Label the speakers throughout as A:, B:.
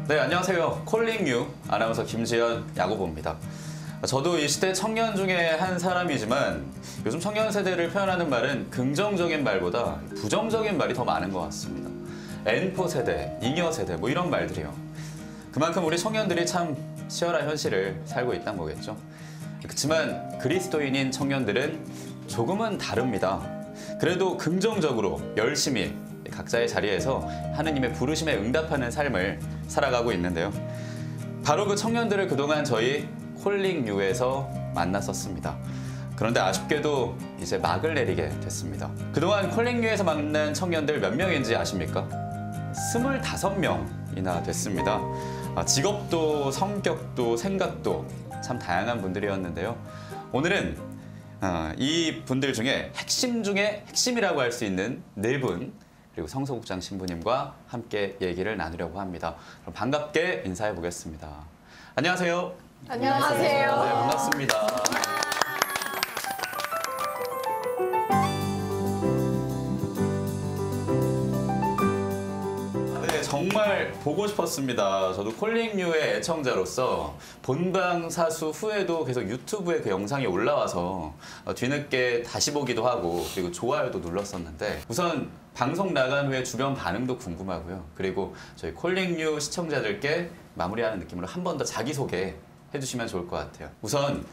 A: 네, 안녕하세요. 콜링유 아나운서 김지현 야구부입니다. 저도 이 시대 청년 중에 한 사람이지만 요즘 청년 세대를 표현하는 말은 긍정적인 말보다 부정적인 말이 더 많은 것 같습니다. N포 세대, 잉여 세대 뭐 이런 말들이요. 그만큼 우리 청년들이 참 치열한 현실을 살고 있다는 거겠죠. 그렇지만 그리스도인인 청년들은 조금은 다릅니다. 그래도 긍정적으로 열심히 각자의 자리에서 하느님의 부르심에 응답하는 삶을 살아가고 있는데요. 바로 그 청년들을 그동안 저희 콜링유에서 만났었습니다. 그런데 아쉽게도 이제 막을 내리게 됐습니다. 그동안 콜링유에서 만난 청년들 몇 명인지 아십니까? 25명이나 됐습니다. 직업도 성격도 생각도 참 다양한 분들이었는데요. 오늘은 이 분들 중에 핵심 중에 핵심이라고 할 수 있는 4분 그리고 성소국장 신부님과 함께 얘기를 나누려고 합니다. 그럼 반갑게 인사해 보겠습니다. 안녕하세요.
B: 안녕하세요.
A: 네, 반갑습니다. 네, 정말 보고 싶었습니다. 저도 콜링유의 애청자로서 본방 사수 후에도 계속 유튜브에 그 영상이 올라와서 뒤늦게 다시 보기도 하고 그리고 좋아요도 눌렀었는데 우선 방송 나간 후에 주변 반응도 궁금하고요. 그리고 저희 콜링유 시청자들께 마무리하는 느낌으로 한 번 더 자기소개 해주시면 좋을 것 같아요. 우선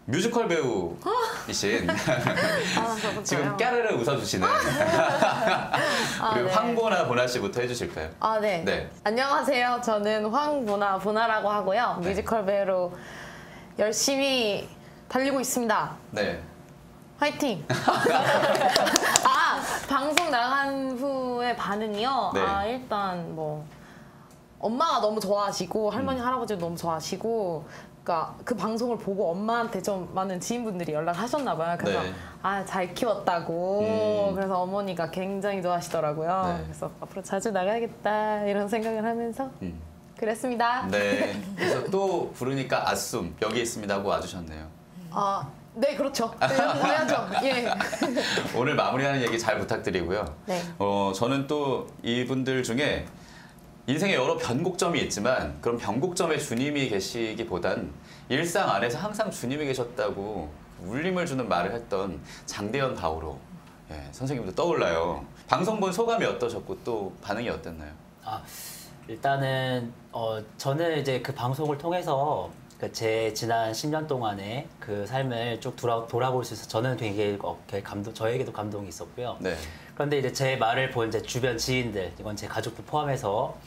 A: 뮤지컬 배우이신 지금 까르르 웃어주시는 그리고
B: 네.
A: 황보나 보나 씨부터 해주실까요?
B: 네.
A: 네.
B: 안녕하세요. 저는 보나라고 하고요.
A: 네.
B: 뮤지컬 배우로 열심히 달리고 있습니다.
A: 네.
B: 화이팅! 방송 나간 후에 반응이요?
A: 네.
B: 일단 뭐 엄마가 너무 좋아하시고 할머니 할아버지도 너무 좋아하시고 그러니까 그 방송을 보고 엄마한테 좀 많은 지인분들이 연락하셨나 봐요. 그래서
A: 네.
B: 잘 키웠다고 그래서 어머니가 굉장히 좋아하시더라고요.
A: 네.
B: 그래서 앞으로 자주 나가야겠다 이런 생각을 하면서 그랬습니다.
A: 네. 그래서 또 부르니까 아숨 여기 있습니다 하고 와주셨네요.
B: 네, 그렇죠. 네, 해야죠. 예.
A: 오늘 마무리하는 얘기 잘 부탁드리고요.
B: 네.
A: 저는 또 이분들 중에 인생에 여러 변곡점이 있지만 그런 변곡점에 주님이 계시기보단 일상 안에서 항상 주님이 계셨다고 울림을 주는 말을 했던 장대현 바오로 선생님도 떠올라요. 방송 본 소감이 어떠셨고 또 반응이 어땠나요?
C: 일단은 저는 이제 그 방송을 통해서 제 지난 10년 동안의 그 삶을 쭉 돌아볼 수 있어서 저는 되게 저에게도 감동이 있었고요.
A: 네.
C: 그런데 이제 제 말을 본 이제 주변 지인들, 이건 제 가족도 포함해서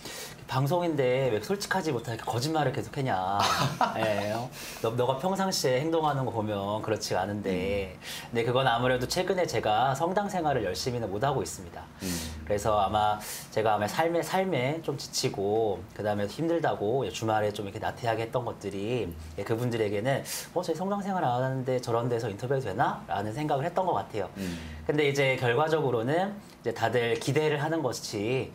C: 방송인데 왜 솔직하지 못하게 거짓말을 계속했냐. 예, 너가 평상시에 행동하는 거 보면 그렇지가 않은데. 근데 그건 아무래도 최근에 제가 성당 생활을 열심히는 못하고 있습니다. 그래서 아마 제가 삶에 좀 지치고 그다음에 힘들다고 주말에 좀 이렇게 나태하게 했던 것들이 그분들에게는 저희 성당 생활 안 하는데 저런 데서 인터뷰해도 되나? 라는 생각을 했던 것 같아요. 근데 이제 결과적으로는 이제 다들 기대를 하는 것이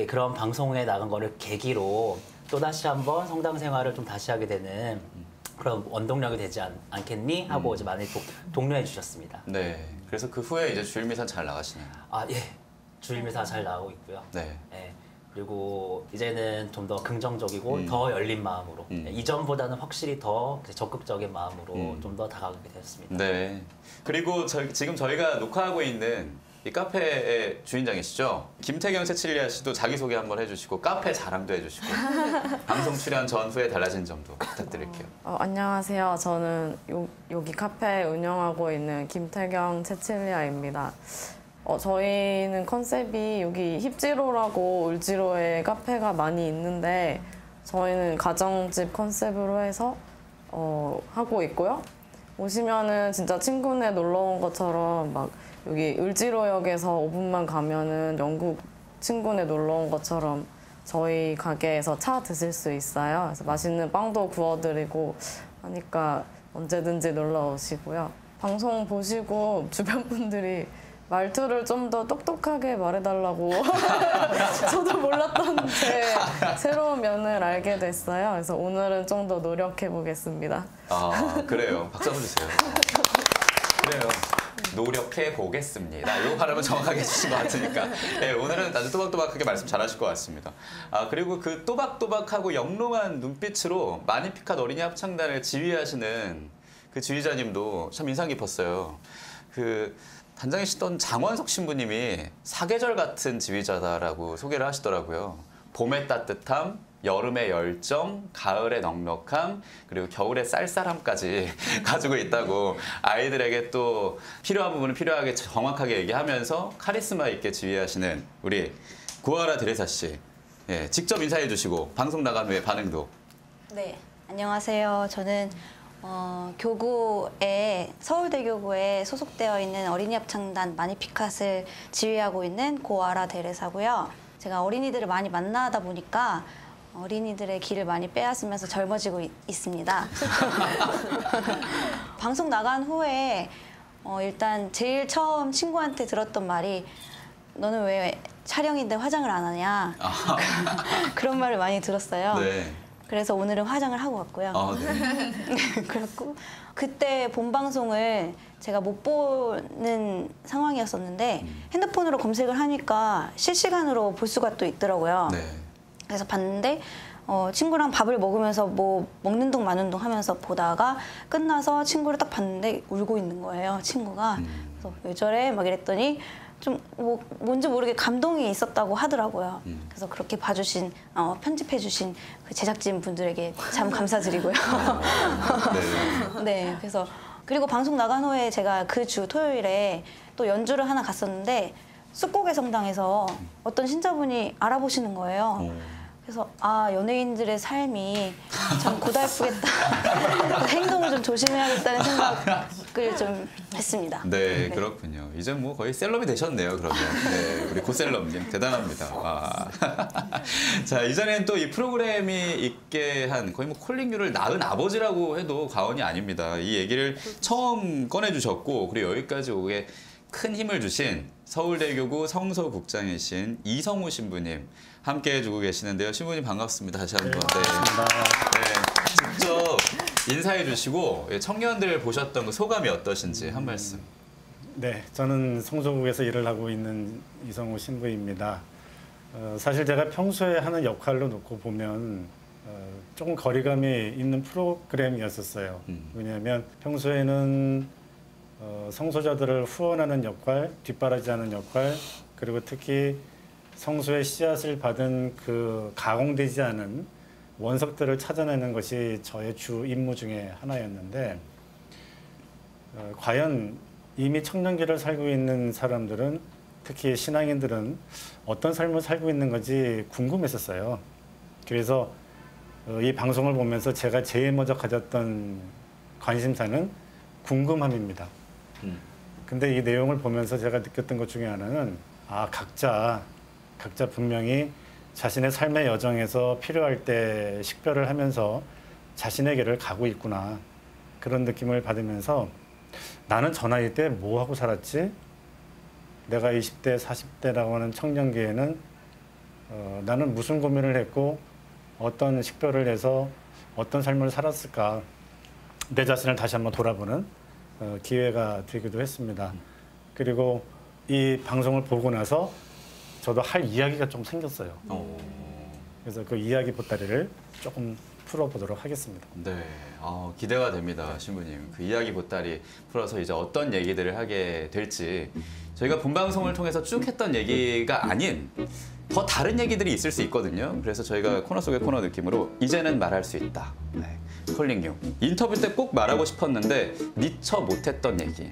C: 그런 방송에 나간 거를 계기로 또다시 한번 성당 생활을 좀 다시 하게 되는 그런 원동력이 되지 않겠니? 하고 이제 많이 독려해 주셨습니다.
A: 네. 그래서 그 후에 이제 주일미사 잘 나가시나요?
C: 예. 주일미사 잘 나오고 있고요.
A: 네.
C: 예. 그리고 이제는 좀 더 긍정적이고 더 열린 마음으로 이전보다는 확실히 더 적극적인 마음으로 좀 더 다가가게 되었습니다.
A: 네. 그리고 지금 저희가 녹화하고 있는 이 카페의 주인장이시죠? 김태경 세칠리아 씨도 자기소개 한번 해주시고 카페 자랑도 해주시고 방송 출연 전후에 달라진 점도 부탁드릴게요.
D: 안녕하세요. 저는 여기 카페 운영하고 있는 김태경 세칠리아입니다. 저희는 컨셉이 여기 힙지로라고 울지로에 카페가 많이 있는데 저희는 가정집 컨셉으로 해서 하고 있고요. 오시면은 진짜 친구네 놀러 온 것처럼 막 여기 을지로역에서 5분만 가면은 영국 친구네 놀러 온 것처럼 저희 가게에서 차 드실 수 있어요. 그래서 맛있는 빵도 구워드리고 하니까 언제든지 놀러 오시고요. 방송 보시고 주변 분들이 말투를 좀 더 똑똑하게 말해달라고 저도 몰랐던 제 새로운 면을 알게 됐어요. 그래서 오늘은 좀 더 노력해 보겠습니다.
A: 그래요. 박수 한번 주세요. 그래요. 노력해 보겠습니다. 이 발음은 정확하게 해주신 것 같으니까 네, 오늘은 아주 또박또박하게 말씀 잘하실 것 같습니다. 그리고 그 또박또박하고 영롱한 눈빛으로 마니피캇 어린이 합창단을 지휘하시는 그 지휘자님도 참 인상 깊었어요. 그 단장이시던 장원석 신부님이 사계절 같은 지휘자다라고 소개를 하시더라고요. 봄의 따뜻함, 여름의 열정, 가을의 넉넉함, 그리고 겨울의 쌀쌀함까지 가지고 있다고 아이들에게 또 필요한 부분을 필요하게 정확하게 얘기하면서 카리스마 있게 지휘하시는 우리 구하라 드레사 씨. 예, 직접 인사해 주시고 방송 나간 후에 반응도.
E: 네, 안녕하세요. 저는 교구에 서울대교구에 소속되어 있는 어린이 합창단 마니피캇을 지휘하고 있는 고아라 데레사고요. 제가 어린이들을 많이 만나다 보니까 어린이들의 기를 많이 빼앗으면서 젊어지고 있습니다. 방송 나간 후에 일단 제일 처음 친구한테 들었던 말이 너는 왜 촬영인데 화장을 안 하냐 그런 말을 많이 들었어요.
A: 네.
E: 그래서 오늘은 화장을 하고 왔고요.
A: 네.
E: 그렇고 그때 본 방송을 제가 못 보는 상황이었었는데 핸드폰으로 검색을 하니까 실시간으로 볼 수가 또 있더라고요.
A: 네.
E: 그래서 봤는데 친구랑 밥을 먹으면서 뭐 먹는 둥 마는 둥 하면서 보다가 끝나서 친구를 딱 봤는데 울고 있는 거예요, 친구가. 그래서 왜 저래? 막 이랬더니 좀 뭐 뭔지 모르게 감동이 있었다고 하더라고요. 그래서 그렇게 봐주신 편집해주신 그 제작진 분들에게 참 감사드리고요.
A: 네.
E: 네, 그래서 그리고 방송 나간 후에 제가 그 주 토요일에 또 연주를 하나 갔었는데 숫곡의 성당에서 어떤 신자분이 알아보시는 거예요. 그래서 연예인들의 삶이 참 고달프겠다. 행동을 좀 조심해야겠다는 생각을 좀 했습니다.
A: 네, 그렇군요. 이제 뭐 거의 셀럽이 되셨네요, 그러면. 네, 우리 고셀럽님 대단합니다. 자, 이전엔 또 이 프로그램이 있게 한 거의 뭐 콜링유를 낳은 아버지라고 해도 과언이 아닙니다. 이 얘기를 처음 꺼내주셨고, 그리고 여기까지 오게 큰 힘을 주신 서울대교구 성서국장이신 이성우 신부님 함께 해주고 계시는데요. 신부님 반갑습니다. 다시 한번. 네, 직접 인사해 주시고 청년들 보셨던 그 소감이 어떠신지 한 말씀.
F: 네, 저는 성서국에서 일을 하고 있는 이성우 신부입니다. 사실 제가 평소에 하는 역할로 놓고 보면 조금 거리감이 있는 프로그램이었었어요. 왜냐하면 평소에는 성소자들을 후원하는 역할, 뒷바라지하는 역할, 그리고 특히 성소의 씨앗을 받은 그 가공되지 않은 원석들을 찾아내는 것이 저의 주 임무 중에 하나였는데 과연 이미 청년기를 살고 있는 사람들은, 특히 신앙인들은 어떤 삶을 살고 있는 건지 궁금했었어요. 그래서 이 방송을 보면서 제가 제일 먼저 가졌던 관심사는 궁금함입니다. 근데 이 내용을 보면서 제가 느꼈던 것 중에 하나는 각자 분명히 자신의 삶의 여정에서 필요할 때 식별을 하면서 자신의 길을 가고 있구나, 그런 느낌을 받으면서 나는 저 나이 때 뭐 하고 살았지? 내가 20대, 40대라고 하는 청년기에는 나는 무슨 고민을 했고 어떤 식별을 해서 어떤 삶을 살았을까, 내 자신을 다시 한번 돌아보는 기회가 되기도 했습니다. 그리고 이 방송을 보고 나서 저도 할 이야기가 좀 생겼어요. 그래서 그 이야기 보따리를 조금 풀어보도록 하겠습니다.
A: 네, 기대가 됩니다, 신부님. 그 이야기 보따리 풀어서 이제 어떤 얘기들을 하게 될지, 저희가 본방송을 통해서 쭉 했던 얘기가 아닌 더 다른 얘기들이 있을 수 있거든요. 그래서 저희가 코너 속의 코너 느낌으로 이제는 말할 수 있다. 네, 콜링유. 인터뷰 때 꼭 말하고 싶었는데 미처 못했던 얘기.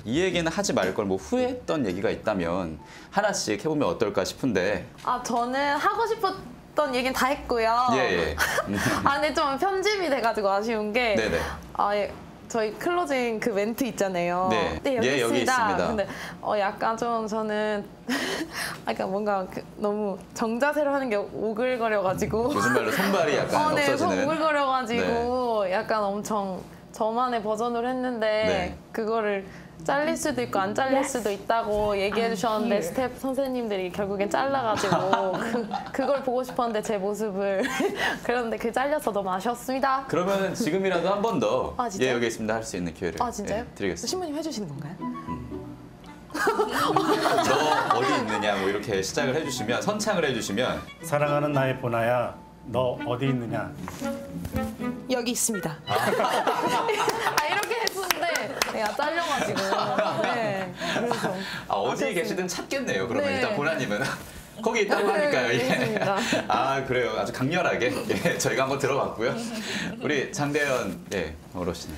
A: 이 얘기는 하지 말 걸 뭐 후회했던 얘기가 있다면 하나씩 해보면 어떨까 싶은데.
B: 저는 하고 싶었던 얘기는 다 했고요.
A: 예.
B: 근데 좀 편집이 돼가지고 아쉬운 게
A: 네네.
B: 저희 클로징 그 멘트 있잖아요.
A: 네.
B: 여기
A: 예, 여기
B: 있습니다.
A: 있습니다.
B: 근데 약간 좀 저는 약간 뭔가 너무 정자세로 하는 게 오글거려가지고.
A: 요즘 말로 손발이 약간
B: 네,
A: 없어지는.
B: 오글거려가지고 약간 엄청 저만의 버전으로 했는데
A: 네.
B: 그거를 잘릴 수도 있고 안 잘릴 수도 있다고 얘기해 주셨는데 스텝 선생님들이 결국엔 잘라가지고 그걸 보고 싶었는데 제 모습을 그런데 그 잘려서 너무 아쉬웠습니다.
A: 그러면 지금이라도 한 번 더
B: 진짜요?
A: 여기 있습니다 할 수 있는 기회를
B: 진짜요?
A: 드리겠습니다.
B: 신부님 해주시는 건가요?
A: 너 어디 있느냐 뭐 이렇게 시작을 해주시면 선창을 해주시면
F: 사랑하는 나의 보나야, 너 어디 있느냐?
B: 여기 있습니다. 이렇게 했었는데 내가 잘려가지고. 네. 그래서
A: 어디 계시든 찾겠네요. 그러면
B: 네.
A: 일단 보나님은 거기 있다고
B: 네,
A: 하니까요. 예.
B: 있습니다.
A: 아 그래요. 아주 강렬하게 예, 저희가 한번 들어봤고요. 우리 장대현 어르신.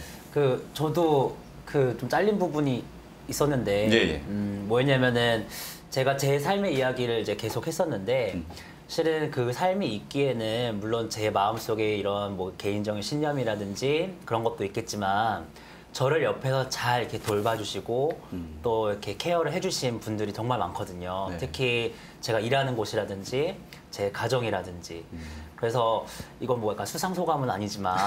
C: 저도 좀 잘린 부분이 있었는데
A: 예, 예.
C: 뭐였냐면은 제가 제 삶의 이야기를 이제 계속 했었는데 실은 그 삶이 있기에는 물론 제 마음속에 이런 뭐 개인적인 신념이라든지 그런 것도 있겠지만 저를 옆에서 잘 이렇게 돌봐주시고 또 이렇게 케어를 해주신 분들이 정말 많거든요.
A: 네.
C: 특히 제가 일하는 곳이라든지 제 가정이라든지 그래서 이건 뭐 약간 수상소감은 아니지만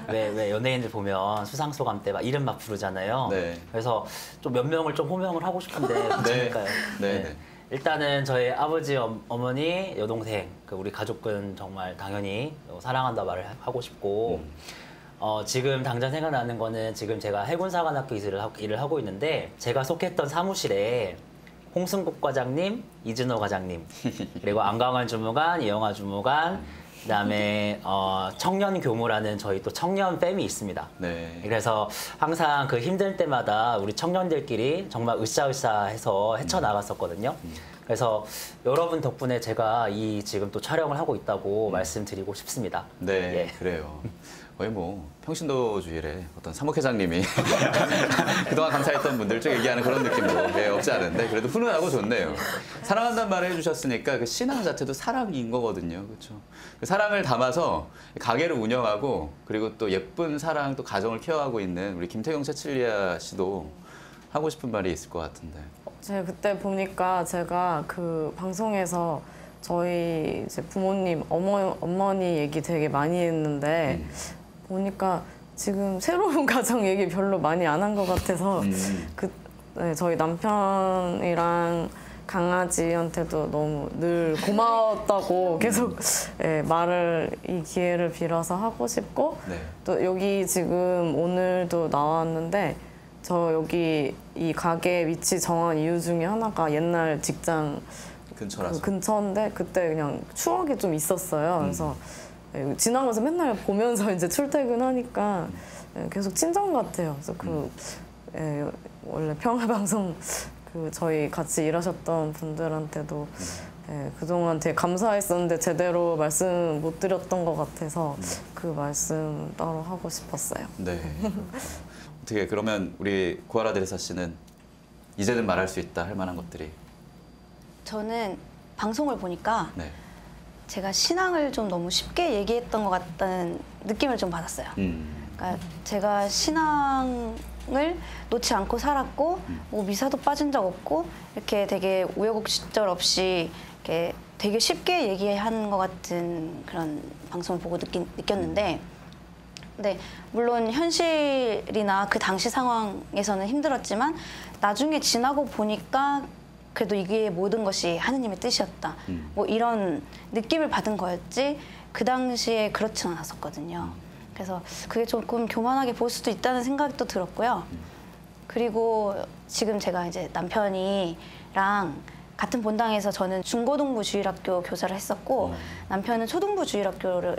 C: 왜 연예인들 보면 수상소감 때 막 이름 막 부르잖아요.
A: 네.
C: 그래서 좀 몇 명을 좀 호명을 하고 싶은데
A: 네.
C: 괜찮을까요?
A: 네.
C: 일단은 저희 아버지, 어머니, 여동생 우리 가족은 정말 당연히 사랑한다 말을 하고 싶고 지금 당장 생각나는 거는 지금 제가 해군사관학교 일을 하고 있는데 제가 속했던 사무실에 홍승국 과장님, 이진호 과장님, 그리고 안강환 주무관, 이영하 주무관, 그다음에 청년교무라는 저희 또 청년 팸이 있습니다.
A: 네.
C: 그래서 항상 그 힘들 때마다 우리 청년들끼리 정말 으쌰으쌰해서 헤쳐나갔었거든요. 그래서 여러분 덕분에 제가 지금 또 촬영을 하고 있다고 말씀드리고 싶습니다.
A: 네,
C: 예.
A: 그래요. 거의 뭐 평신도주일에 어떤 사무회장님이 그동안 감사했던 분들 쭉 얘기하는 그런 느낌도 없지 않은데 그래도 훈훈하고 좋네요. 사랑한다는 말을 해주셨으니까 그 신앙 자체도 사랑인 거거든요, 그렇죠? 그 사랑을 담아서 가게를 운영하고 그리고 또 예쁜 사랑 또 가정을 케어하고 있는 우리 김태경 세칠리아 씨도 하고 싶은 말이 있을 것 같은데.
D: 제가 그때 보니까 제가 그 방송에서 저희 이제 부모님, 어머니 얘기 되게 많이 했는데 보니까 지금 새로운 가정 얘기 별로 많이 안 한 것 같아서 저희 남편이랑 강아지한테도 너무 늘 고마웠다고 계속 이 기회를 빌어서 하고 싶고
A: 네.
D: 또 여기 지금 오늘도 나왔는데 저 여기 이 가게 위치 정한 이유 중에 하나가 옛날 직장
A: 근처라서.
D: 근처인데 그때 그냥 추억이 좀 있었어요. 그래서 지나가면서 맨날 보면서 이제 출퇴근하니까 계속 친정 같아요. 그래서 원래 평화방송 저희 같이 일하셨던 분들한테도 그동안 되게 감사했었는데 제대로 말씀 못 드렸던 것 같아서 그 말씀 따로 하고 싶었어요.
A: 네. 어떻게 그러면 우리 고아라 데레사 씨는 이제는 말할 수 있다 할 만한 것들이.
E: 저는 방송을 보니까
A: 네.
E: 제가 신앙을 좀 너무 쉽게 얘기했던 것 같다는 느낌을 좀 받았어요. 그러니까 제가 신앙을 놓지 않고 살았고 뭐 미사도 빠진 적 없고 이렇게 되게 우여곡절 없이 이렇게 되게 쉽게 얘기한 것 같은 그런 방송을 보고 느꼈는데 근데 물론 현실이나 그 당시 상황에서는 힘들었지만 나중에 지나고 보니까 그래도 이게 모든 것이 하느님의 뜻이었다. 뭐 이런 느낌을 받은 거였지 그 당시에 그렇진 않았었거든요. 그래서 그게 조금 교만하게 볼 수도 있다는 생각이 또 들었고요. 그리고 지금 제가 이제 남편이랑 같은 본당에서 저는 중고등부 주일학교 교사를 했었고 남편은 초등부 주일학교를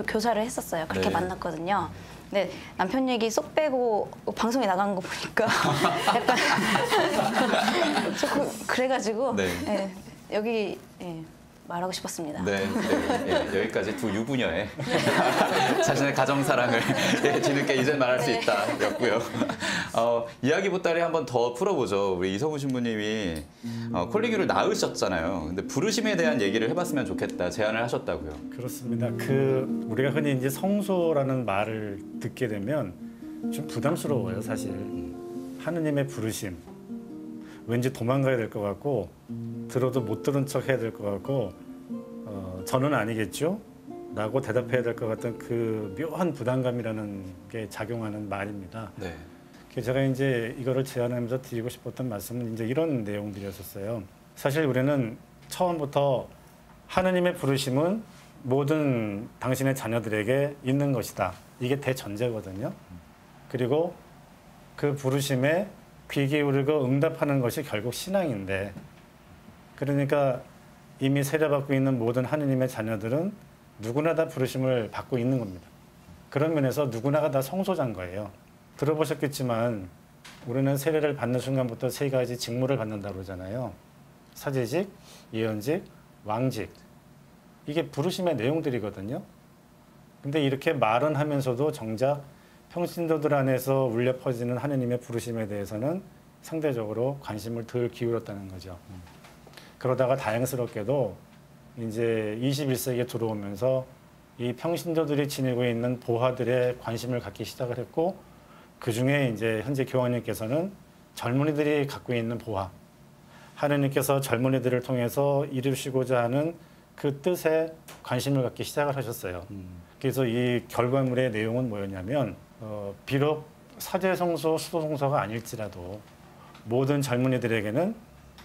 E: 교사를 했었어요. 그렇게
A: 네.
E: 만났거든요. 근데 남편 얘기 쏙 빼고 방송에 나간 거 보니까 약간 조금 그래가지고
A: 네.
E: 예, 여기 말하고 싶었습니다.
A: 네, 여기까지 두 유부녀의 자신의 가정 사랑을 뒤늦게 이제 말할 수 있다였고요. 이야기 보따리 한번 더 풀어보죠. 우리 이성우 신부님이 콜리교를 낳으셨잖아요. 근데 부르심에 대한 얘기를 해봤으면 좋겠다 제안을 하셨다고요.
F: 그렇습니다. 우리가 흔히 이제 성소라는 말을 듣게 되면 좀 부담스러워요, 사실. 하느님의 부르심. 왠지 도망가야 될 것 같고 들어도 못 들은 척 해야 될 것 같고 저는 아니겠죠? 라고 대답해야 될 것 같은 그 묘한 부담감이라는 게 작용하는 말입니다.
A: 네.
F: 그래서 제가 이제 이거를 제안하면서 드리고 싶었던 말씀은 이제 이런 내용들이었어요. 사실 우리는 처음부터 하느님의 부르심은 모든 당신의 자녀들에게 있는 것이다. 이게 대전제거든요. 그리고 그 부르심에 귀 기울이고 응답하는 것이 결국 신앙인데, 그러니까 이미 세례받고 있는 모든 하느님의 자녀들은 누구나 다 부르심을 받고 있는 겁니다. 그런 면에서 누구나가 다 성소자인 거예요. 들어보셨겠지만 우리는 세례를 받는 순간부터 세 가지 직무를 받는다고 그러잖아요. 사제직, 예언직, 왕직. 이게 부르심의 내용들이거든요. 근데 이렇게 말은 하면서도 정작 평신도들 안에서 울려 퍼지는 하느님의 부르심에 대해서는 상대적으로 관심을 덜 기울였다는 거죠. 그러다가 다행스럽게도 이제 21세기에 들어오면서 이 평신도들이 지니고 있는 보화들에 관심을 갖기 시작을 했고, 그 중에 이제 현재 교황님께서는 젊은이들이 갖고 있는 보화, 하느님께서 젊은이들을 통해서 이루시고자 하는 그 뜻에 관심을 갖기 시작을 하셨어요. 그래서 이 결과물의 내용은 뭐였냐면, 비록 사제성소, 수도성소가 아닐지라도 모든 젊은이들에게는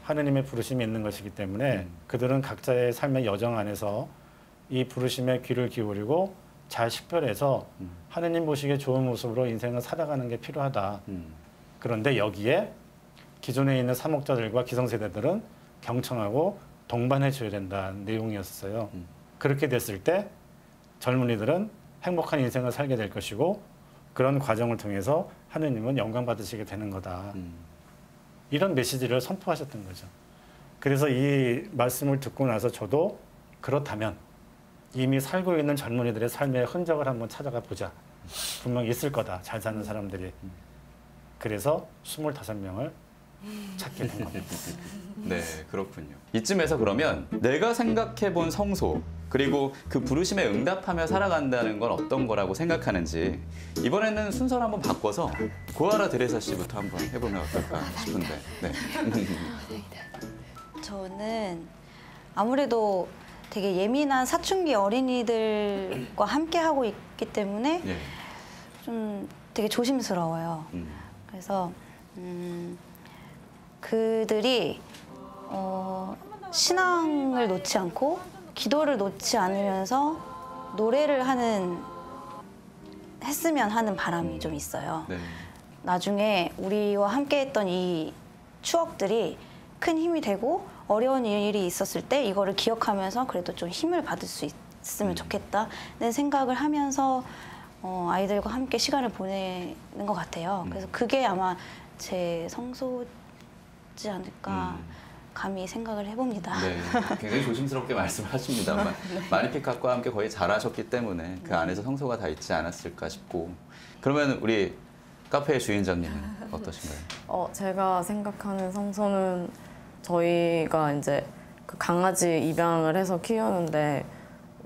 F: 하느님의 부르심이 있는 것이기 때문에 그들은 각자의 삶의 여정 안에서 이 부르심에 귀를 기울이고 잘 식별해서 하느님 보시기에 좋은 모습으로 인생을 살아가는 게 필요하다. 그런데 여기에 기존에 있는 사목자들과 기성세대들은 경청하고 동반해 줘야 된다는 내용이었어요. 그렇게 됐을 때 젊은이들은 행복한 인생을 살게 될 것이고, 그런 과정을 통해서 하느님은 영광 받으시게 되는 거다. 이런 메시지를 선포하셨던 거죠. 그래서 이 말씀을 듣고 나서 저도 그렇다면 이미 살고 있는 젊은이들의 삶의 흔적을 한번 찾아가 보자. 분명 있을 거다. 잘 사는 사람들이. 그래서 25명을 찾게 된 겁니다.
A: 네, 그렇군요. 이쯤에서 그러면 내가 생각해본 성소, 그리고 그 부르심에 응답하며 살아간다는 건 어떤 거라고 생각하는지 이번에는 순서를 한번 바꿔서 고아라 드레사 씨부터 한번 해보면 어떨까 싶은데. 네.
E: 저는 아무래도 되게 예민한 사춘기 어린이들과 함께 하고 있기 때문에
A: 예.
E: 좀 되게 조심스러워요. 그래서 그들이 신앙을 놓지 않고 기도를 놓지 않으면서 노래를 했으면 하는 바람이 좀 있어요.
A: 네.
E: 나중에 우리와 함께했던 이 추억들이 큰 힘이 되고 어려운 일이 있었을 때 이거를 기억하면서 그래도 좀 힘을 받을 수 있으면 좋겠다는 생각을 하면서 아이들과 함께 시간을 보내는 것 같아요. 그래서 그게 아마 제 성소지 않을까 감히 생각을 해봅니다.
A: 네, 굉장히 조심스럽게 말씀하십니다만 마니피카과 함께 거의 잘하셨기 때문에 그 안에서 성소가 다 있지 않았을까 싶고. 그러면 우리 카페의 주인장님은 어떠신가요?
D: 제가 생각하는 성소는 저희가 이제 그 강아지 입양을 해서 키우는데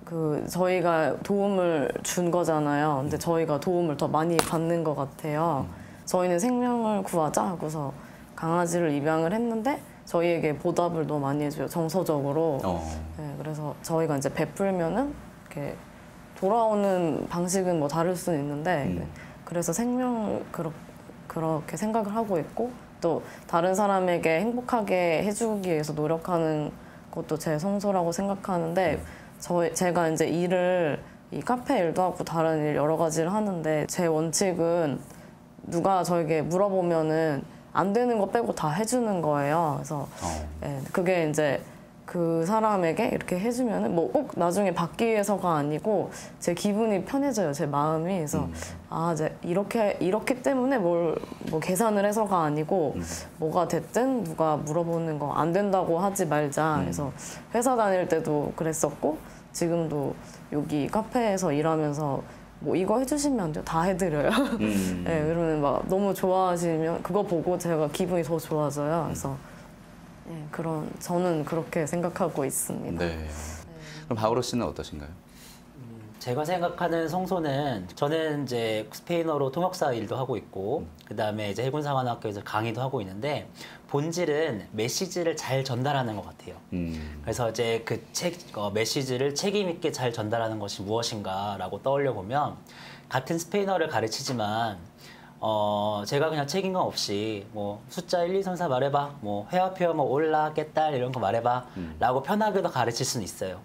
D: 그 저희가 도움을 준 거잖아요. 근데 저희가 도움을 더 많이 받는 것 같아요. 저희는 생명을 구하자 하고서 강아지를 입양을 했는데 저희에게 보답을 너무 많이 해줘요. 정서적으로. 네, 그래서 저희가 이제 베풀면은 이렇게 돌아오는 방식은 뭐 다를 수는 있는데 그래서 생명을 그렇게 생각을 하고 있고, 또 다른 사람에게 행복하게 해주기 위해서 노력하는 것도 제 성소라고 생각하는데, 제가 이제 이 카페 일도 하고 다른 일 여러 가지를 하는데 제 원칙은 누가 저에게 물어보면은 안 되는 거 빼고 다 해주는 거예요. 그래서 예, 그게 이제 그 사람에게 이렇게 해주면은 뭐 꼭 나중에 받기 위해서가 아니고 제 기분이 편해져요. 제 마음이. 그래서 이제 이렇기 때문에 뭐 계산을 해서가 아니고 뭐가 됐든 누가 물어보는 거 안 된다고 하지 말자. 그래서 회사 다닐 때도 그랬었고 지금도 여기 카페에서 일하면서 뭐 이거 해주시면 안 돼요? 다 해드려요. 네, 그러면 막 너무 좋아하시면 그거 보고 제가 기분이 더 좋아져요. 그래서 네, 저는 그렇게 생각하고 있습니다.
A: 네. 그럼 바오로 씨는 어떠신가요?
C: 제가 생각하는 성소는 저는 이제 스페인어로 통역사 일도 하고 있고 그다음에 이제 해군사관학교에서 강의도 하고 있는데 본질은 메시지를 잘 전달하는 것 같아요. 그래서 이제 그 메시지를 책임 있게 잘 전달하는 것이 무엇인가라고 떠올려 보면 같은 스페인어를 가르치지만 제가 그냥 책임감 없이 뭐 숫자 1, 2, 3, 4 말해봐, 뭐 회화표 뭐 올라, 깨딸 이런 거 말해봐 라고 편하게도 가르칠 수는 있어요.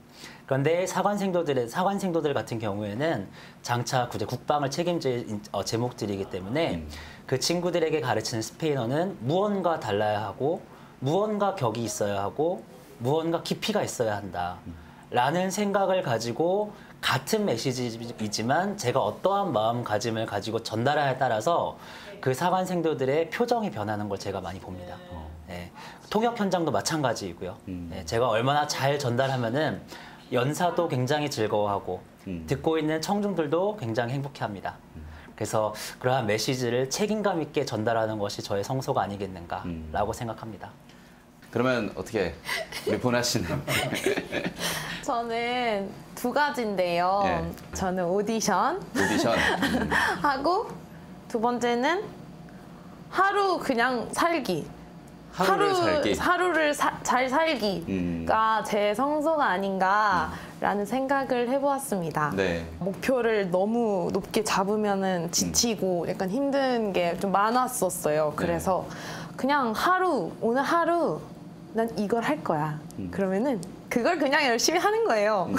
C: 그런데 사관생도들 같은 경우에는 장차 이제 국방을 책임질 제목들이기 때문에 그 친구들에게 가르치는 스페인어는 무언가 달라야 하고 무언가 격이 있어야 하고 무언가 깊이가 있어야 한다. 라는 생각을 가지고 같은 메시지이지만 제가 어떠한 마음가짐을 가지고 전달하에 따라서 그 사관생도들의 표정이 변하는 걸 제가 많이 봅니다. 네. 통역 현장도 마찬가지이고요. 네. 제가 얼마나 잘 전달하면은 연사도 굉장히 즐거워하고 듣고 있는 청중들도 굉장히 행복해합니다. 그래서 그러한 메시지를 책임감 있게 전달하는 것이 저의 성소가 아니겠는가라고 생각합니다.
A: 그러면 어떻게 우리 보나 씨는?
B: 저는 두 가지인데요.
A: 예.
B: 저는 오디션
A: 오디션.
B: 하고 두 번째는 하루 그냥 살기.
A: 하루를 살기.
B: 하루를 잘 살기가 제 성소가 아닌가라는 생각을 해보았습니다.
A: 네.
B: 목표를 너무 높게 잡으면은 지치고 약간 힘든 게 좀 많았었어요. 그래서 그냥 오늘 하루 난 이걸 할 거야. 그러면은 그걸 그냥 열심히 하는 거예요.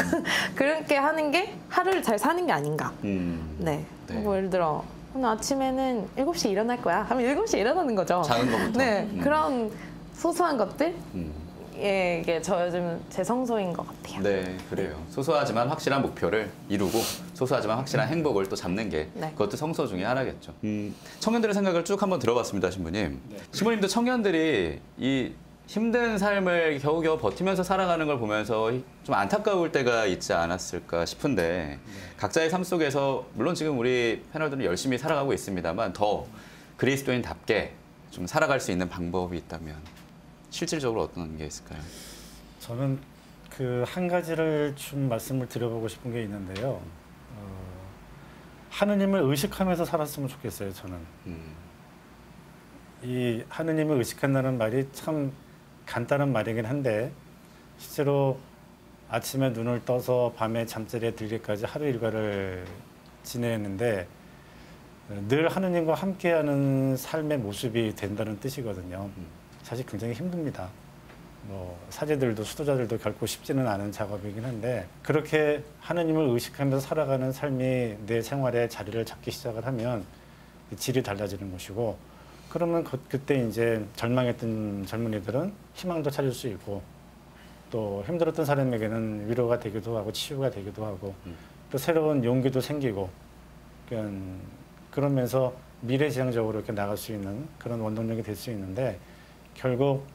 B: 그렇게 하는 게 하루를 잘 사는 게 아닌가. 네.
A: 네.
B: 뭐 예를 들어 오늘 아침에는 7시에 일어날 거야 하면 7시에 일어나는 거죠.
A: 작은 것부터.
B: 네. 그런 소소한 것들 예, 이게 저 요즘 제 성소인 것 같아요.
A: 네, 그래요. 소소하지만 확실한 목표를 이루고 소소하지만 확실한 행복을 또 잡는 게
B: 네.
A: 그것도 성소 중에 하나겠죠. 청년들의 생각을 쭉 한번 들어봤습니다, 신부님. 신부님도 청년들이 이 힘든 삶을 겨우겨우 버티면서 살아가는 걸 보면서 좀 안타까울 때가 있지 않았을까 싶은데 각자의 삶 속에서 물론 지금 우리 패널들은 열심히 살아가고 있습니다만 더 그리스도인답게 좀 살아갈 수 있는 방법이 있다면 실질적으로 어떤 게 있을까요?
F: 저는 그 한 가지를 좀 말씀을 드려보고 싶은 게 있는데요. 하느님을 의식하면서 살았으면 좋겠어요, 저는. 이 하느님을 의식한다는 말이 참 간단한 말이긴 한데 실제로 아침에 눈을 떠서 밤에 잠자리에 들기까지 하루 일과를 지내는데 늘 하느님과 함께하는 삶의 모습이 된다는 뜻이거든요. 사실 굉장히 힘듭니다. 뭐 사제들도 수도자들도 결코 쉽지는 않은 작업이긴 한데 그렇게 하느님을 의식하면서 살아가는 삶이 내 생활에 자리를 잡기 시작을 하면 질이 달라지는 것이고 그러면 그때 이제 절망했던 젊은이들은 희망도 찾을 수 있고 또 힘들었던 사람에게는 위로가 되기도 하고 치유가 되기도 하고 또 새로운 용기도 생기고 그러면서 미래지향적으로 이렇게 나갈 수 있는 그런 원동력이 될 수 있는데 결국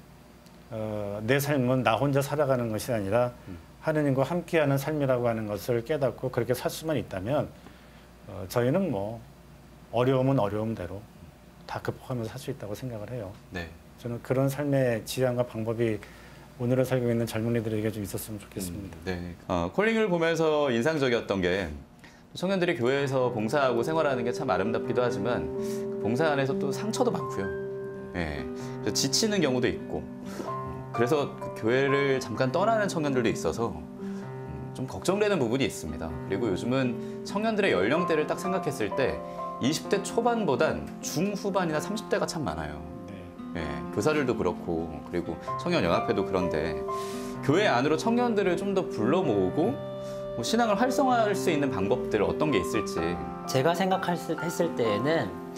F: 내 삶은 나 혼자 살아가는 것이 아니라 하느님과 함께하는 삶이라고 하는 것을 깨닫고 그렇게 살 수만 있다면 저희는 뭐 어려움은 어려움대로 다 극복하면서 살 수 있다고 생각을 해요.
A: 네.
F: 저는 그런 삶의 지향과 방법이 오늘을 살고 있는 젊은이들에게 좀 있었으면 좋겠습니다.
A: 네. 콜링을 보면서 인상적이었던 게 청년들이 교회에서 봉사하고 생활하는 게 참 아름답기도 하지만 그 봉사 안에서 또 상처도 많고요. 예. 그래서 지치는 경우도 있고 그래서 그 교회를 잠깐 떠나는 청년들도 있어서 좀 걱정되는 부분이 있습니다. 그리고 요즘은 청년들의 연령대를 딱 생각했을 때 20대 초반보단 중후반이나 30대가 참 많아요. 예, 교사들도 그렇고 그리고 청년연합회도 그런데 교회 안으로 청년들을 좀 더 불러 모으고 뭐 신앙을 활성화할 수 있는 방법들 어떤 게 있을지
C: 제가 생각했을 때에는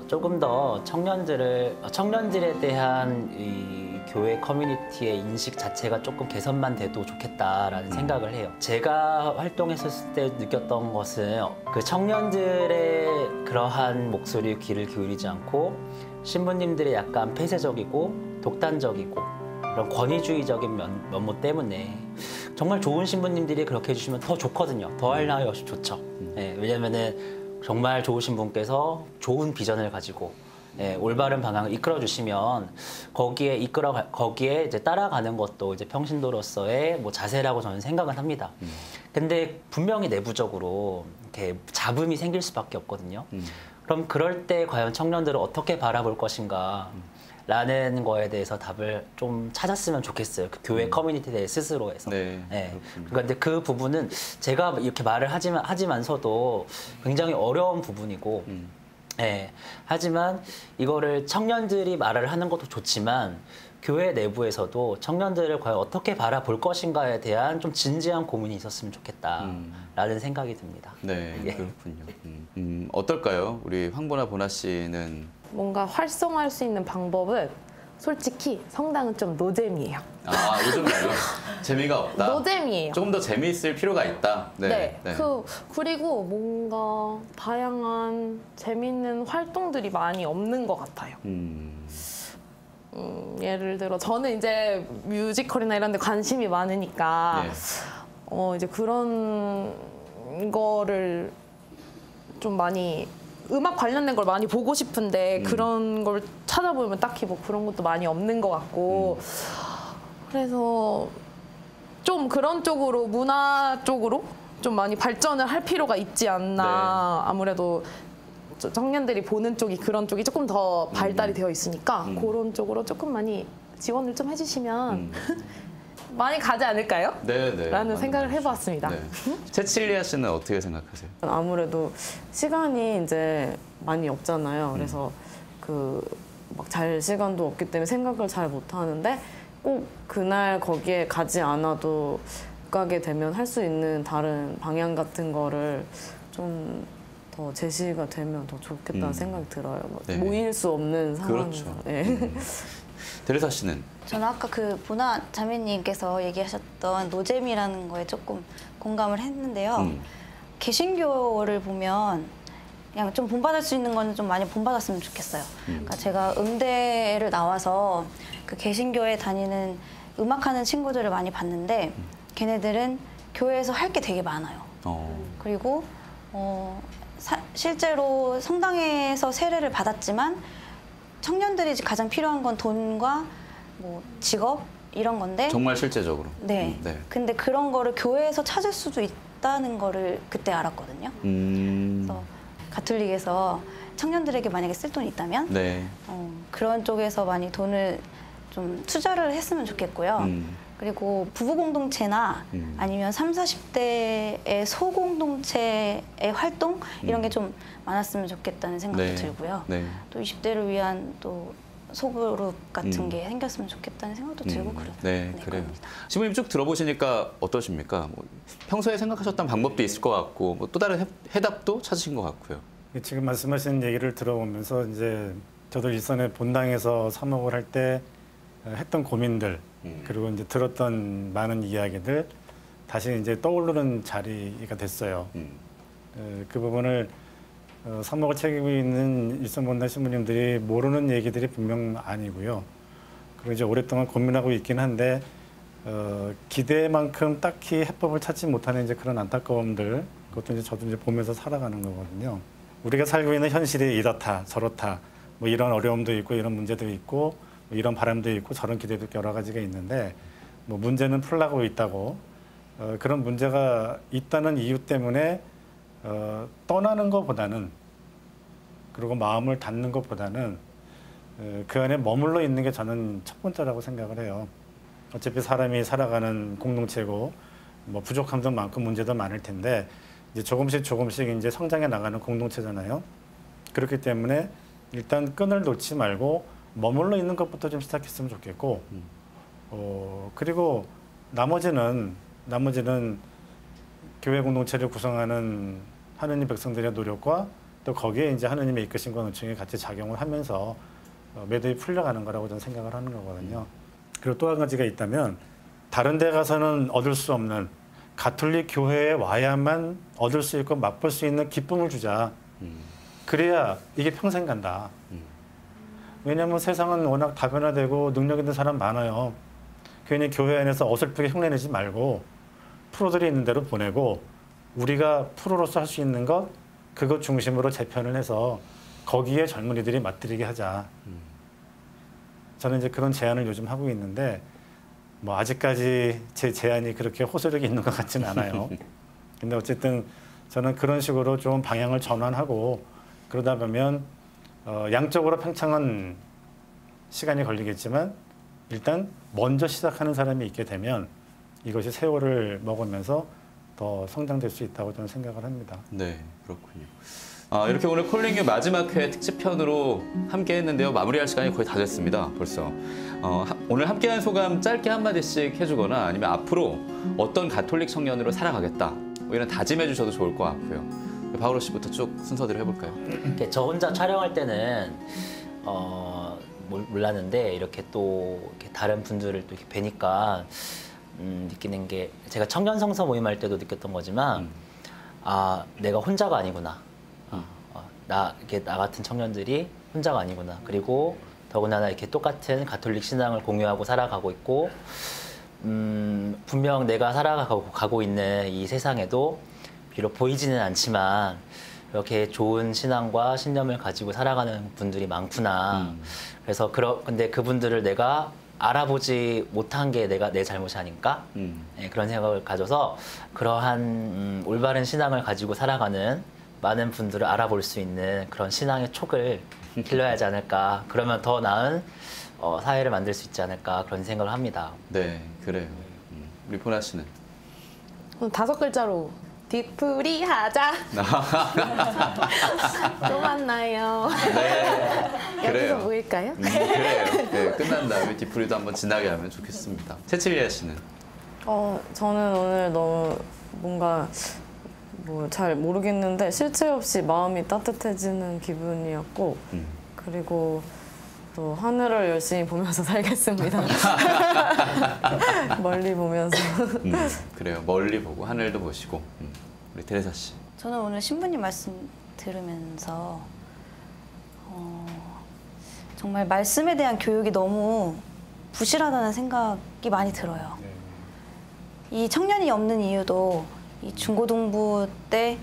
C: 조금 더 청년들에 대한 이 교회 커뮤니티의 인식 자체가 조금 개선만 돼도 좋겠다라는 생각을 해요. 제가 활동했을 때 느꼈던 것은 그 청년들의 그러한 목소리에 귀를 기울이지 않고 신부님들의 약간 폐쇄적이고 독단적이고 그런 권위주의적인 면모 때문에 정말 좋은 신부님들이 그렇게 해주시면 더 좋거든요. 더할 나위 없이 좋죠. 네, 왜냐면은 정말 좋으신 분께서 좋은 비전을 가지고 올바른 방향을 이끌어 주시면 거기에 이제 따라가는 것도 이제 평신도로서의 뭐 자세라고 저는 생각을 합니다. 근데 분명히 내부적으로 이렇게 잡음이 생길 수밖에 없거든요. 그럼 그럴 때 과연 청년들을 어떻게 바라볼 것인가? 라는 거에 대해서 답을 좀 찾았으면 좋겠어요. 그 교회 커뮤니티에 스스로에서.
A: 네,
C: 그런데 그 부분은 제가 이렇게 말을 하지만서도 굉장히 어려운 부분이고, 하지만 이거를 청년들이 말을 하는 것도 좋지만 교회 내부에서도 청년들을 과연 어떻게 바라볼 것인가에 대한 좀 진지한 고민이 있었으면 좋겠다라는 생각이 듭니다.
A: 네,
C: 예.
A: 그렇군요. 어떨까요? 우리 황보나 보나 씨는
B: 뭔가 활성화할 수 있는 방법은 솔직히 성당은 좀 노잼이에요.
A: 요즘 말로 재미가 없다.
B: 노잼이에요.
A: 조금 더 재미있을 필요가 있다.
B: 네. 그리고 뭔가 다양한 재밌는 활동들이 많이 없는 것 같아요. 예를 들어 저는 이제 뮤지컬이나 이런 데 관심이 많으니까
A: 네.
B: 이제 그런 거를 좀 많이 음악 관련된 걸 많이 보고 싶은데 그런 걸 찾아보면 딱히 뭐 그런 것도 많이 없는 것 같고 그래서 좀 그런 쪽으로 문화 쪽으로 좀 많이 발전을 할 필요가 있지 않나. 아무래도 청년들이 보는 쪽이 그런 쪽이 조금 더 발달이 되어 있으니까 그런 쪽으로 조금 많이 지원을 좀 해주시면 많이 가지 않을까요?
A: 네.
B: 라는 생각을 해봤습니다.
A: 네. 채칠리아 씨는 어떻게 생각하세요?
D: 아무래도 시간이 이제 많이 없잖아요. 그래서 막 잘 시간도 없기 때문에 생각을 잘 못 하는데 꼭 그날 거기에 가지 않아도 못 가게 되면 할 수 있는 다른 방향 같은 거를 좀 더 제시가 되면 더 좋겠다는 생각이 들어요.
A: 네.
D: 모일 수 없는 상황에서.
A: 그렇죠.
D: 네.
A: 데레사 씨는?
E: 저는 아까 그 보나 자매님께서 얘기하셨던 노잼이라는 거에 조금 공감을 했는데요. 개신교를 보면 그냥 좀 본받을 수 있는 건 좀 많이 본받았으면 좋겠어요. 그러니까 제가 음대를 나와서 그 개신교에 다니는 음악하는 친구들을 많이 봤는데 걔네들은 교회에서 할 게 되게 많아요. 그리고 실제로 성당에서 세례를 받았지만 청년들이 가장 필요한 건 돈과 뭐 직업 이런 건데
A: 정말 실제적으로.
E: 네. 근데 그런 거를 교회에서 찾을 수도 있다는 거를 그때 알았거든요. 그래서 가톨릭에서 청년들에게 만약에 쓸 돈이 있다면 그런 쪽에서 많이 돈을 좀 투자를 했으면 좋겠고요. 그리고 부부 공동체나 아니면 30, 40대의 소공동체의 활동 이런 게 좀 많았으면 좋겠다는 생각도 들고요. 또 20대를 위한 또 소그룹 같은 게 생겼으면 좋겠다는 생각도 들고 그래요.
A: 네, 그래요. 신부님 쭉 들어보시니까 어떠십니까? 뭐 평소에 생각하셨던 방법도 있을 것 같고 뭐 또 다른 해답도 찾으신 것 같고요.
F: 지금 말씀하신 얘기를 들어보면서 이제 저도 일선에 본당에서 사목을 할 때 했던 고민들 그리고 이제 들었던 많은 이야기들 다시 이제 떠오르는 자리가 됐어요. 그 부분을 사목을 책임지고 있는 일선 본당 신부님들이 모르는 얘기들이 분명 아니고요. 그리고 이제 오랫동안 고민하고 있긴 한데 기대만큼 딱히 해법을 찾지 못하는 이제 그런 안타까움들 그것도 이제 저도 이제 보면서 살아가는 거거든요. 우리가 살고 있는 현실이 이렇다 저렇다 뭐 이런 어려움도 있고 이런 문제도 있고 뭐 이런 바람도 있고 저런 기대도 여러 가지가 있는데 뭐 문제는 풀나고 있다고 그런 문제가 있다는 이유 때문에 떠나는 것보다는 그리고 마음을 닫는 것보다는 그 안에 머물러 있는 게 저는 첫 번째라고 생각을 해요. 어차피 사람이 살아가는 공동체고 뭐 부족함도 많고 문제도 많을 텐데 이제 조금씩 이제 성장해 나가는 공동체잖아요. 그렇기 때문에 일단 끈을 놓지 말고 머물러 있는 것부터 좀 시작했으면 좋겠고 그리고 나머지는 교회 공동체를 구성하는 하느님 백성들의 노력과 또 거기에 이제 하느님의 이끄심과 은총이 같이 작용을 하면서 매듭이 풀려가는 거라고 저는 생각을 하는 거거든요. 그리고 또 한 가지가 있다면 다른 데 가서는 얻을 수 없는 가톨릭 교회에 와야만 얻을 수 있고 맛볼 수 있는 기쁨을 주자. 그래야 이게 평생 간다. 왜냐하면 세상은 워낙 다변화되고 능력 있는 사람 많아요. 괜히 교회 안에서 어설프게 흉내내지 말고 프로들이 있는 대로 보내고 우리가 프로로서 할 수 있는 것 그것 중심으로 재편을 해서 거기에 젊은이들이 맛들이게 하자. 저는 이제 그런 제안을 요즘 하고 있는데 뭐 아직까지 제 제안이 그렇게 호소력이 있는 것 같지는 않아요. 근데 어쨌든 저는 그런 식으로 좀 방향을 전환하고 그러다 보면 양쪽으로 팽창한 시간이 걸리겠지만 일단 먼저 시작하는 사람이 있게 되면 이것이 세월을 먹으면서 더 성장될 수 있다고 저는 생각을 합니다.
A: 네, 그렇군요. 이렇게 오늘 콜링유 마지막 회 특집편으로 함께 했는데요. 마무리할 시간이 거의 다 됐습니다. 벌써. 오늘 함께한 소감 짧게 한마디씩 해주거나 아니면 앞으로 어떤 가톨릭 청년으로 살아가겠다. 뭐 이런 다짐해 주셔도 좋을 것 같고요. 바오로 씨부터 쭉 순서대로 해볼까요?
C: 저 혼자 촬영할 때는 몰랐는데 이렇게 또 이렇게 다른 분들을 또 이렇게 뵈니까 느끼는 게 제가 청년 성서 모임할 때도 느꼈던 거지만 내가 혼자가 아니구나. 나 같은 청년들이 혼자가 아니구나. 그리고 더군다나 이렇게 똑같은 가톨릭 신앙을 공유하고 살아가고 있고 분명 내가 살아가고 있는 이 세상에도 비록 보이지는 않지만 이렇게 좋은 신앙과 신념을 가지고 살아가는 분들이 많구나. 그래서 근데 그분들을 내가 알아보지 못한 게 내 잘못이 아닐까? 네, 그런 생각을 가져서 그러한 올바른 신앙을 가지고 살아가는 많은 분들을 알아볼 수 있는 그런 신앙의 촉을 길러야 하지 않을까. 그러면 더 나은 사회를 만들 수 있지 않을까 그런 생각을 합니다.
A: 네, 그래요. 우리 보나 씨는?
B: 5글자로 뒤풀이 하자. 또 만나요.
A: 네,
B: 여기서
A: 그래요.
B: 모일까요?
A: 그래요. 네, 끝난 다음에 뒤풀이도 한번 지나게 하면 좋겠습니다. 채칠리아 씨는?
D: 저는 오늘 너무 뭔가 잘 모르겠는데 쉴 새 없이 마음이 따뜻해지는 기분이었고 그리고 또 하늘을 열심히 보면서 살겠습니다. 멀리 보면서.
A: 그래요. 멀리 보고 하늘도 보시고. 우리 테레사 씨.
E: 저는 오늘 신부님 말씀 들으면서 정말 말씀에 대한 교육이 너무 부실하다는 생각이 많이 들어요. 이 청년이 없는 이유도 이 중고등부 때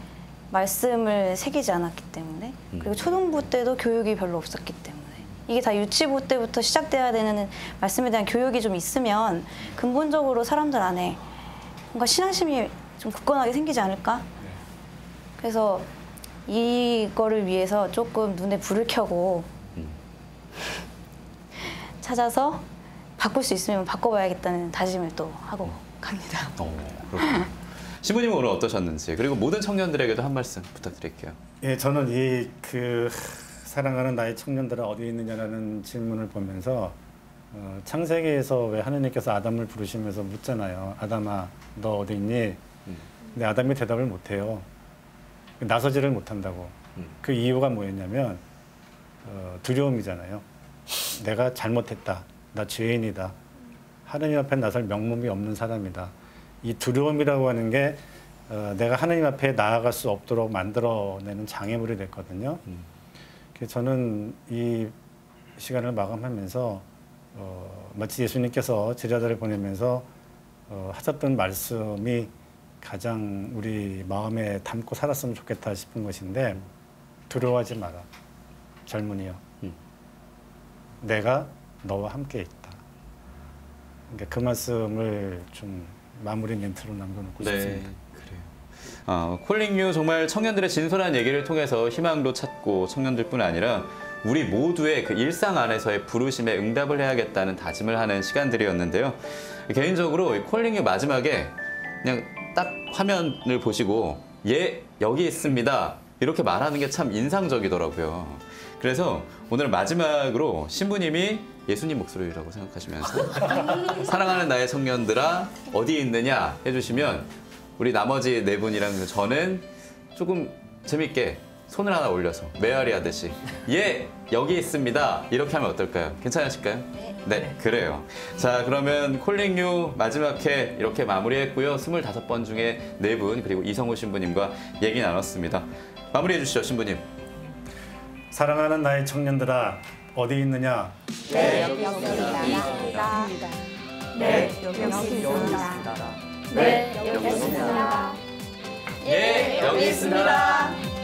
E: 말씀을 새기지 않았기 때문에 그리고 초등부 때도 교육이 별로 없었기 때문에 이게 다 유치부 때부터 시작돼야 되는 말씀에 대한 교육이 좀 있으면 근본적으로 사람들 안에 뭔가 신앙심이 좀 굳건하게 생기지 않을까? 그래서 이거를 위해서 조금 눈에 불을 켜고 찾아서 바꿀 수 있으면 바꿔봐야겠다는 다짐을 또 하고 갑니다.
A: 그렇군요. 신부님은 오늘 어떠셨는지 그리고 모든 청년들에게도 한 말씀 부탁드릴게요.
F: 예, 저는 사랑하는 나의 청년들은 어디 있느냐라는 질문을 보면서 창세기에서 왜 하느님께서 아담을 부르시면서 묻잖아요. 아담아, 너 어디 있니? 근데 아담이 대답을 못해요. 나서지를 못한다고. 그 이유가 뭐였냐면 두려움이잖아요. 내가 잘못했다. 나 죄인이다. 하느님 앞에 나설 명분이 없는 사람이다. 이 두려움이라고 하는 게 내가 하느님 앞에 나아갈 수 없도록 만들어내는 장애물이 됐거든요. 그래서 저는 이 시간을 마감하면서 마치 예수님께서 제자들을 보내면서 하셨던 말씀이 가장 우리 마음에 담고 살았으면 좋겠다 싶은 것인데 두려워하지 마라. 젊은이여. 내가 너와 함께 있다. 그러니까 그 말씀을 좀 마무리 멘트로 남겨놓고 싶습니다.
A: 그래요. 콜링유 정말 청년들의 진솔한 얘기를 통해서 희망도 찾고 청년들뿐 아니라 우리 모두의 그 일상 안에서의 부르심에 응답을 해야겠다는 다짐을 하는 시간들이었는데요. 개인적으로 콜링유 마지막에 그냥 딱 화면을 보시고 예, 여기 있습니다. 이렇게 말하는 게 참 인상적이더라고요. 그래서 오늘 마지막으로 신부님이 예수님 목소리라고 생각하시면서 사랑하는 나의 청년들아 어디 있느냐 해주시면 우리 나머지 네 분이랑 저는 조금 재밌게 손을 하나 올려서 메아리 하듯이 예 여기 있습니다 이렇게 하면 어떨까요? 괜찮으실까요? 네, 그래요. 자, 그러면 콜링유 마지막 회 이렇게 마무리했고요. 25번 중에 4분 그리고 이성우 신부님과 얘기 나눴습니다. 마무리해 주시죠, 신부님.
F: 사랑하는 나의 청년들아 어디 있느냐?
G: 네, 여기 있습니다. 네, 여기 있습니다. 네, 여기 있습니다.
A: 예, 여기 있습니다.